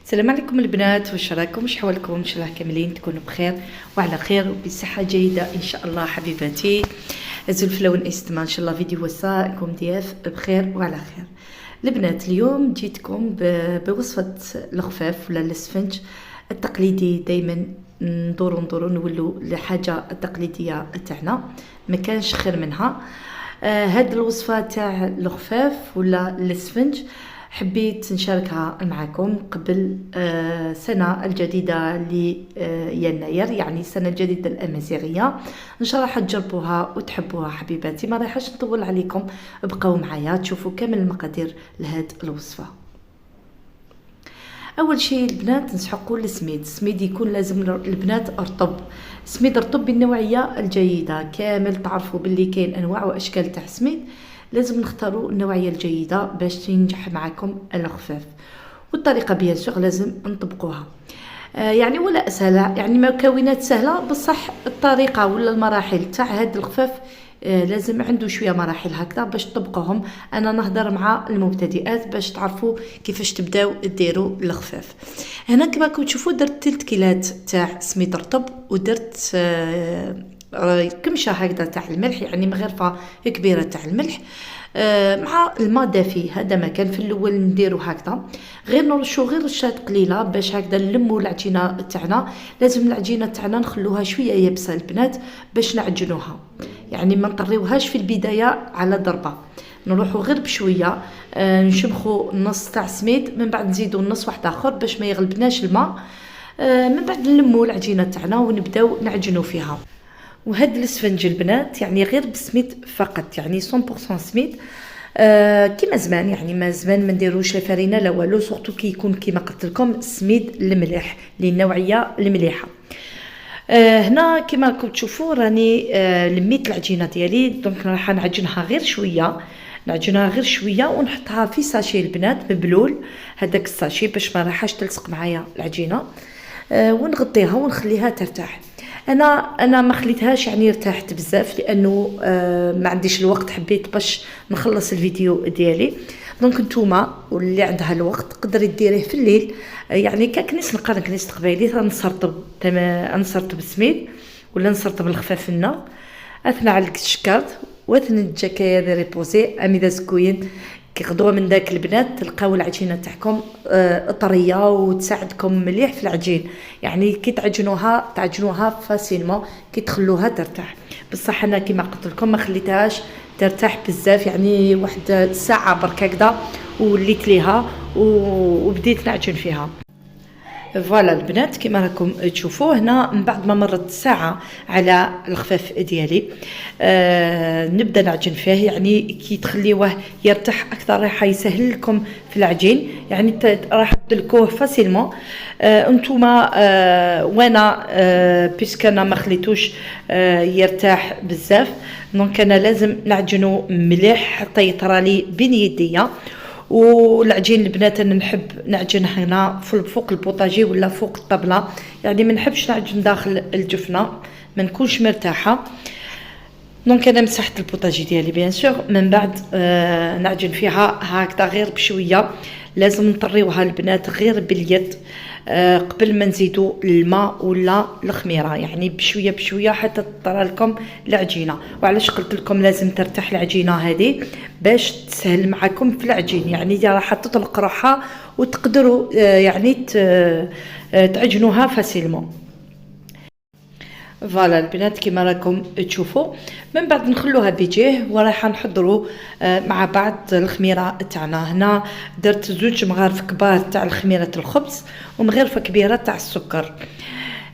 السلام عليكم البنات، واش راكم؟ واش حوالكم؟ ان شاء الله كاملين تكونوا بخير وعلى خير وبصحه جيده ان شاء الله. حبيباتي الزلفله والاستماع، ان شاء الله فيديو وصائكم ضياف بخير وعلى خير. البنات اليوم جيتكم بوصفه الخفاف ولا الاسفنج التقليدي. دائما ندوروا نولوا لحاجه التقليديه تاعنا، ما كانش خير منها. هاد الوصفه تاع الخفاف ولا الاسفنج حبيت نشاركها معكم قبل سنة الجديدة ليناير، يعني السنة الجديدة الأمازيغية. إن شاء الله حتجربوها وتحبوها حبيباتي. ما رايحاش نطول عليكم، بقاو معايا تشوفوا كامل المقادير لهاد الوصفة. اول شيء البنات نسحقوا السميد يكون لازم البنات رطب، سميد رطب بالنوعيه الجيده. كامل تعرفوا باللي كاين انواع واشكال تاع سميد، لازم نختاروا النوعيه الجيده باش ينجح معكم الخفاف. والطريقه بيان سور لازم نطبقوها، يعني ولا اسهله، يعني مكونات سهله بصح الطريقه ولا المراحل تاع هاد الخفاف لازم عنده شويه مراحل هكذا باش تطبقوهم. انا نهضر مع المبتدئات باش تعرفوا كيفاش تبداو ديروا الخفاف. هنا كما راكم تشوفوا درت 3 كيلات تاع سميد رطب، ودرت كمشه هكذا تاع الملح، يعني مغرفه كبيره تاع الملح مع الماء دافي. هذا ما كان في الاول نديرو هكذا، غير نرشو غير رشات قليله باش هكذا نلمو العجينه تاعنا. لازم العجينه تاعنا نخلوها شويه يابسه البنات باش نعجنوها، يعني ما نطريوهاش في البدايه على ضربه، نروحوا غير بشويه نشبخوا نص تاع سميد، من بعد نزيدوا نص واحد اخر باش ما يغلبناش الماء. من بعد نلمو العجينه تاعنا ونبداو نعجنوا فيها. وهاد الاسفنج البنات يعني غير بسميد فقط، يعني 100% سميد كيما زمان، يعني ما زمان ما نديروش الفرينه لا والو، سورتو كي يكون كيما قلت لكم سميد المليح للنوعيه المليحه. هنا كما راكم تشوفوا راني لميت العجينه ديالي، دونك راح نعجنها غير شويه ونحطها في ساشي البنات مبلول، هذاك الساشي باش ما راحش تلصق معايا العجينه. ونغطيها ونخليها ترتاح. انا ما خليتهاش يعني ارتاحت بزاف لانه ما عنديش الوقت، حبيت باش نخلص الفيديو ديالي. دونك نتوما واللي عندها الوقت تقدري ديريه في الليل، يعني كنيس نقرا كنيس قبيلي نسرطب السميد ولا نسرطب الخفاف النار اثناء على الشكارت واثناء الجاكايا دي ريبوزي اميدا سكوين. كي غدوه من داك البنات تلقاو العجينه تاعكم طريه وتساعدكم مليح في العجين، يعني كي تعجنوها فاسيلمون كي تخلوها ترتاح. بصح انا كيما قلت لكم ما خليتهاش ترتاح بزاف، يعني واحد ساعه برك هكذا وليت ليها وبديت نعجن فيها. فوالا البنات كما راكم تشوفوا هنا من بعد ما مرت ساعه على الخفاف ديالي نبدا نعجن فيه، يعني كي تخليوه يرتاح اكثر راح يسهل لكم في العجين، يعني راح تدلكوه فاسيلمون. انتوما وانا بيسك انا ما خليتوش يرتاح بزاف، دونك انا لازم نعجنو مليح حتى يطرى لي بين يديا. والعجين البنات انا نحب نعجن هنا فوق البوطاجي ولا فوق الطبله، يعني ما نحبش نعجن داخل الجفنه ما نكونش مرتاحه. دونك انا مسحت البوطاجي ديالي بيان سور، من بعد نعجن فيها هكذا غير بشويه. لازم نطريوها البنات غير باليد قبل ما نزيدوا الماء ولا الخميره، يعني بشويه حتى تطرى لكم العجينه. وعلاش قلت لكم لازم ترتاح العجينه هذه باش تسهل معكم في العجين، يعني راح تطلق روحها وتقدروا يعني تعجنوها فاسيلمون. فوالا البنات كما راكم تشوفوا من بعد نخلوها بيجيه وراح نحضروا مع بعض الخميره تاعنا. هنا درت 2 مغارف كبار تاع الخميره الخبز ومغرفه كبيره تاع السكر.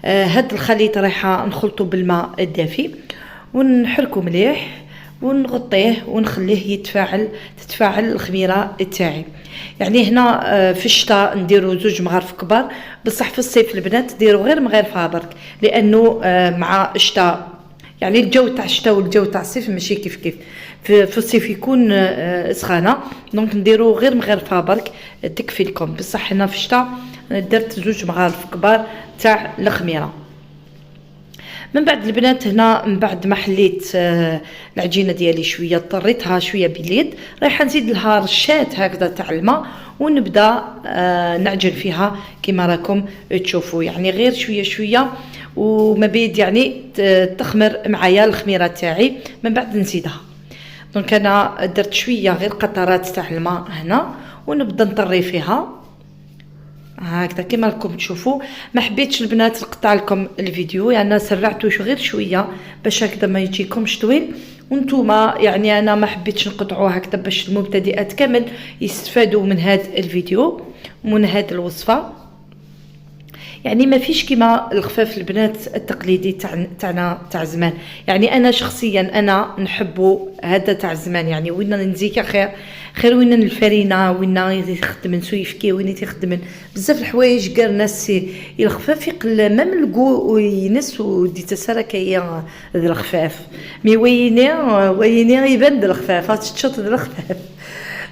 هاد الخليط راح نخلطه بالماء الدافي ونحركه مليح ونغطيه ونخليه تتفاعل الخميره تاعي. يعني هنا في الشتاء نديروا 2 مغارف كبار، بصح في الصيف البنات ديروا غير مغارفه برك، لانه مع الشتاء يعني الجو تاع الشتاء والجو تاع الصيف ماشي كيف في الصيف يكون سخانه، دونك نديروا غير مغارفه برك تكفي لكم. بصح هنا في الشتاء درت 2 مغارف كبار تاع الخميره. من بعد البنات هنا من بعد ما حليت العجينه ديالي شويه طريتها شويه باليد، رايحه نزيد لها رشات هكذا تاع الماء ونبدا نعجن فيها كما راكم تشوفوا، يعني غير شويه شويه وما بيد يعني تخمر معايا الخميره تاعي. من بعد نزيدها دونك انا درت شويه غير قطرات تاع الماء هنا ونبدا نطري فيها هكذا كما راكم تشوفوا. ما حبيتش البنات نقطع لكم الفيديو، يعني سرعته غير شويه باش هكذا ما يجيكمش طويل، وانتوما يعني انا ما حبيتش نقطعوه هكذا باش المبتدئات كامل يستفادوا من هذا الفيديو ومن هذه الوصفه. يعني ما فيش كما الخفاف البنات التقليدي تاعنا تاع زمان، يعني انا شخصيا انا نحبو هذا تاع زمان، يعني وين نزيكا خير وين الفرينه وين يخدم سويفكي وين يخدم بزاف الحوايج كاع الناس الخفاف يقل مام الكو وينس ودي تسرك هي الخفاف مي ويني يبان الخفاف تشوط الخفاف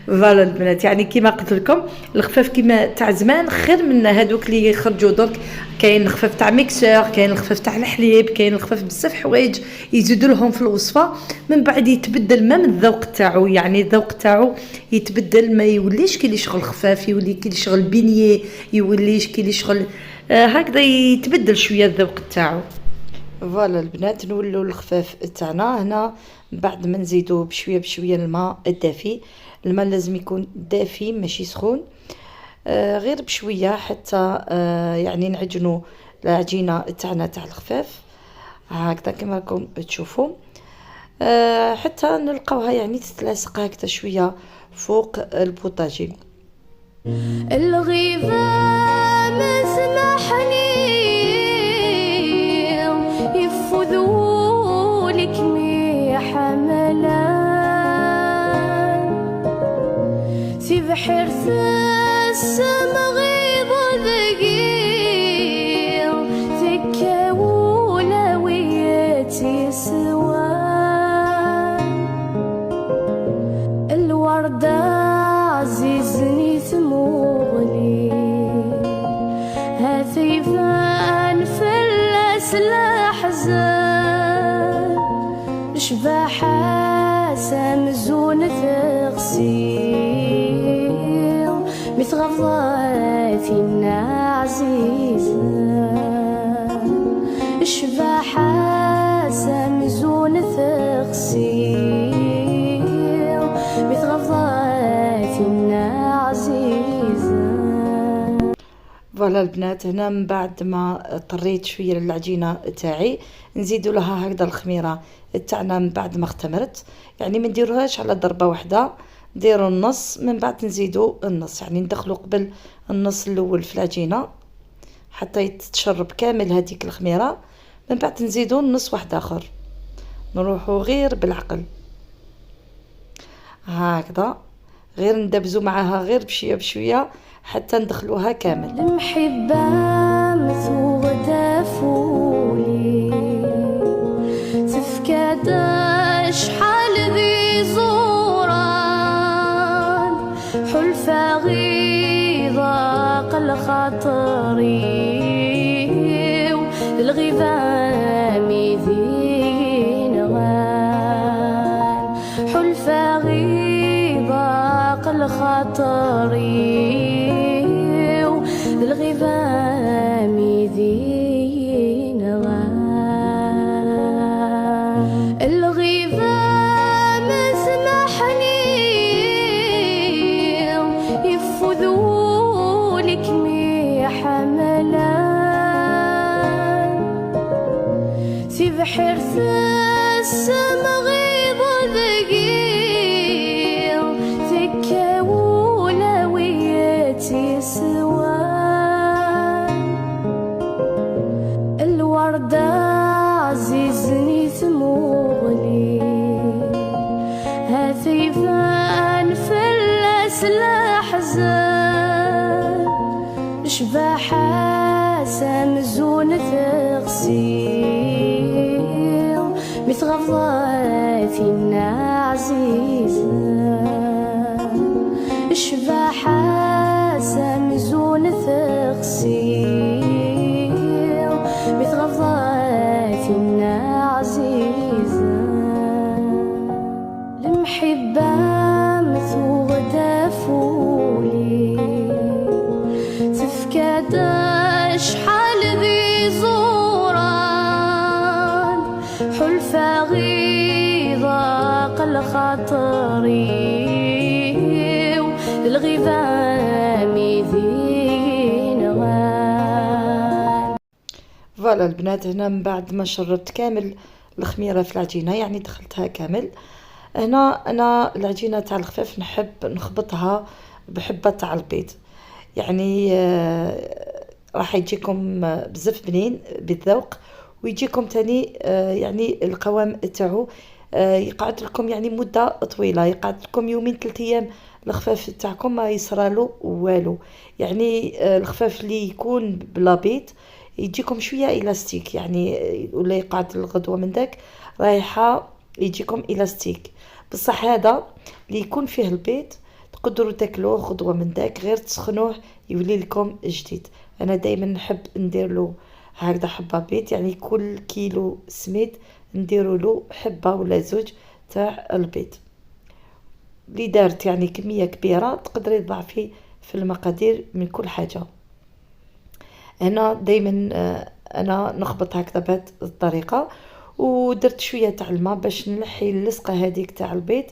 فوالا البنات. يعني كما قلت لكم الخفاف كما تاع زمان خير من هذوك اللي يخرجوا درك، كاين الخفاف تاع ميكسور، كاين الخفاف تاع الحليب، كاين الخفاف بزاف حوايج يزيدوا لهم في الوصفه، من بعد يتبدل مام الذوق تاعو، يعني الذوق تاعو يتبدل، ما يوليش كي شغل خفاف، يولي كي شغل بينيه، يوليش كي شغل هكذا يتبدل شويه الذوق تاعو. فوالا البنات نولوا الخفاف تاعنا هنا بعد ما نزيدوا بشويه بشويه الماء الدافي. الماء لازم يكون دافي ماشي سخون، غير بشويه حتى يعني نعجنوا العجينه تاعنا تاع الخفاف هكذا كما راكم تشوفوا، حتى نلقاوها يعني تتلاصق هكذا شويه فوق البوطاجي. الغيبه مسمحني يفذوا لك مي حملان في بحر السما غيظ ذقيل ذكا ولوياتي سوان الوردة عزيزني ثموغلي هثيفان فلس الأحزان شباحة سمزون تغسيل مثل غضاثنا عزيزة شباحة سمزون تغسيل مثل غضاثنا عزيزة. فوالا البنات هنا من بعد ما طريت شويه العجينه تاعي نزيدوا لها هكذا الخميره تاعنا من بعد ما اختمرت، يعني ما نديروهاش على ضربه واحده، نديروا النص من بعد نزيدوا النص، يعني ندخلوا قبل النص الاول في العجينه حتى يتشرب كامل هذيك الخميره، من بعد نزيدوا النص واحد اخر، نروحوا غير بالعقل هكذا غير ندبزوا معاها غير بشويه بشويه حتى ندخلوها كامل. المحبة مثوغ دافولي تفكاد شحال ذي زوران حلفة غيظة قل خاطري الغيبة ذي نغان حلفة غيظة قل خاطري الغمام ذي نغام الغمام سمحني يفذوا لك مي حملان في بحر السما غيظ ذقيل ذكا ولوياتي سوان الوردة عزيزني ثموغلي هثيفان فلس الأحزان شباحة سمزون تغسيل مثل غضاثنا عزيزة شباحة سمزون تغسيل مثل غضاثنا كدا شحال ذي زوران حلفة غيظة قل خاطري الغيظامي ذي نغان. فوالا البنات، هنا من بعد ما شربت كامل الخميره في العجينه، يعني دخلتها كامل. هنا انا العجينه تاع الخفاف نحب نخبطها بحبه تاع البيض، يعني راح يجيكم بزاف بنين بالذوق، ويجيكم تاني يعني القوام تاعو يقعد لكم يعني مده طويله، يقعد لكم يومين 3 ايام الخفاف تاعكم ما يصرالو والو. يعني الخفاف اللي يكون بلا بيض يجيكم شويه الاستيك، يعني ولا يقعد الغدوه من داك رايحه يجيكم الاستيك. بصح هذا اللي يكون فيه البيض تقدروا تاكلوه غدوه من داك، غير تسخنوه يولي لكم جديد. انا دائما نحب ندير له هكذا حبه بيض، يعني كل كيلو سميد نديروا له حبه ولا زوج تاع البيض. اللي دارت يعني كميه كبيره تقدري تضعفي في المقادير من كل حاجه. هنا دائما انا نخبط هكذا بهذه الطريقه، ودرت شويه تاع الماء باش نلحي اللصقه هذيك تاع البيض.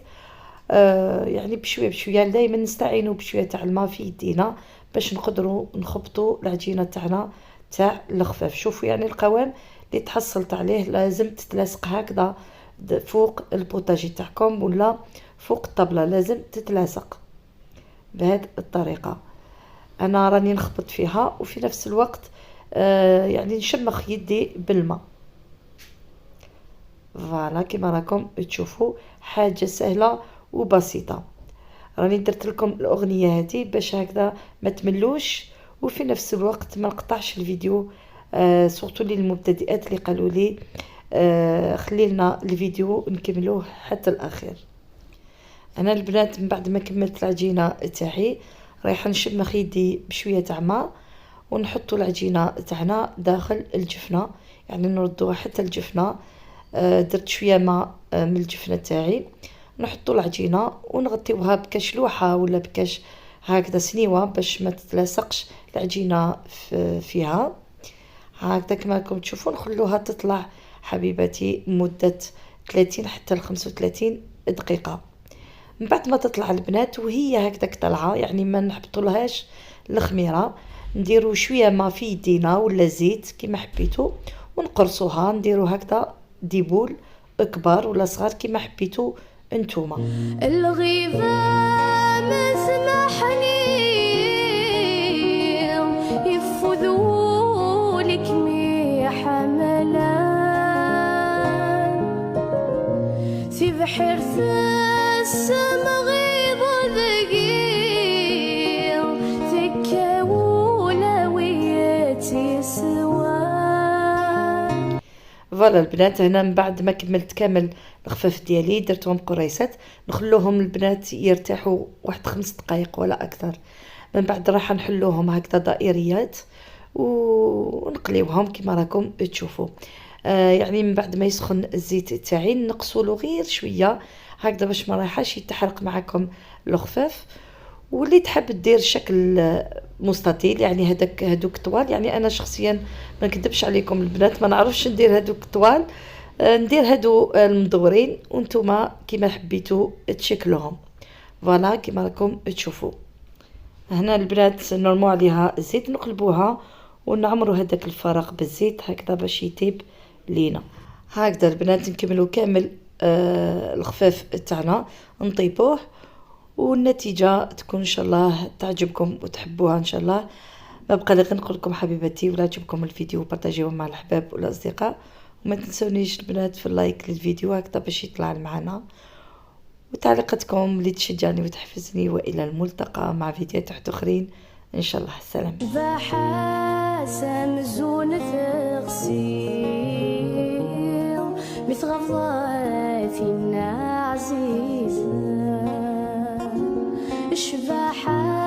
يعني بشويه بشويه دائما نستعينوا بشويه تاع الماء في يدينا باش نقدروا نخبطوا العجينه تاعنا تاع الخفاف. شوفوا يعني القوام اللي تحصلت عليه لازم تتلاصق هكذا فوق البوطاجي تاعكم ولا فوق الطبله، لازم تتلاصق بهذه الطريقه. انا راني نخبط فيها وفي نفس الوقت يعني نشمخ يدي بالماء. فوالا كما راكم تشوفوا حاجه سهله وبسيطه. راني درت لكم الاغنيه هذه باش هكذا ما تملوش، وفي نفس الوقت ما نقطعش الفيديو، سورتو للمبتدئات اللي قالوا لي خلي لنا الفيديو نكملوه حتى الاخير. انا البنات من بعد ما كملت العجينه تاعي رايحه نشمخ يدي بشويه تاع ماء ونحطوا العجينه تاعنا داخل الجفنه، يعني نردوها حتى الجفنه. درت شويه ماء من الجفنه تاعي، نحطوا العجينه ونغطيوها بكاش لوحه ولا بكاش هكذا سنيوه باش ما تتلاصقش العجينه فيها. هكذا كما راكم تشوفوا نخلوها تطلع حبيباتي مده 30 حتى ل 35 دقيقه. من بعد ما تطلع البنات وهي هكذاك طالعه، يعني ما نحبطولهاش الخميره، نديروا شويه ما في يدينا ولا زيت كما حبيتوا ونقرصوها، نديروا هكذا ديبول كبار ولا صغار كما حبيتوا انتوما. الغيظام سمحني يفذوا لك مي حملان في بحر السما غيظ ذقيل ذكا ولويتي سوان. فوالا البنات، هنا من بعد ما كملت كامل الخفاف ديالي درتهم قريصات، نخلوهم البنات يرتاحوا واحد 5 دقائق ولا اكثر. من بعد راح نحلوهم هكذا دائريات ونقليوهم كما راكم تشوفوا. يعني من بعد ما يسخن الزيت تاعي نقصوا له غير شويه هكذا باش ما رايحاش يتحرق معكم الخفاف. واللي تحب دير شكل مستطيل، يعني هذوك طوال، يعني انا شخصيا ما نكذبش عليكم البنات ما نعرفش ندير هذوك طوال، ندير هادو المدورين وانتوما كما حبيتوا تشكلوهم. فوالا كما راكم تشوفوا. هنا البنات نرموا عليها الزيت، نقلبوها ونعمروا هذاك الفراغ بالزيت هكذا باش يطيب لينا. هكذا البنات نكملوا كامل الخفاف تاعنا نطيبوه، والنتيجه تكون ان شاء الله تعجبكم وتحبوها ان شاء الله. ما بقى لي غير نقول لكم حبيباتي ولا عجبكم الفيديو بارطاجيوه مع الحباب والاصدقاء، وما تنسونيش البنات في اللايك للفيديو هكذا باش يطلع معنا، وتعليقاتكم اللي تشجعني وتحفزني. والى الملتقى مع فيديوهات اخرين ان شاء الله. السلام. بحسن زون تغسيل مثل ضيفنا عزيزة الشباحة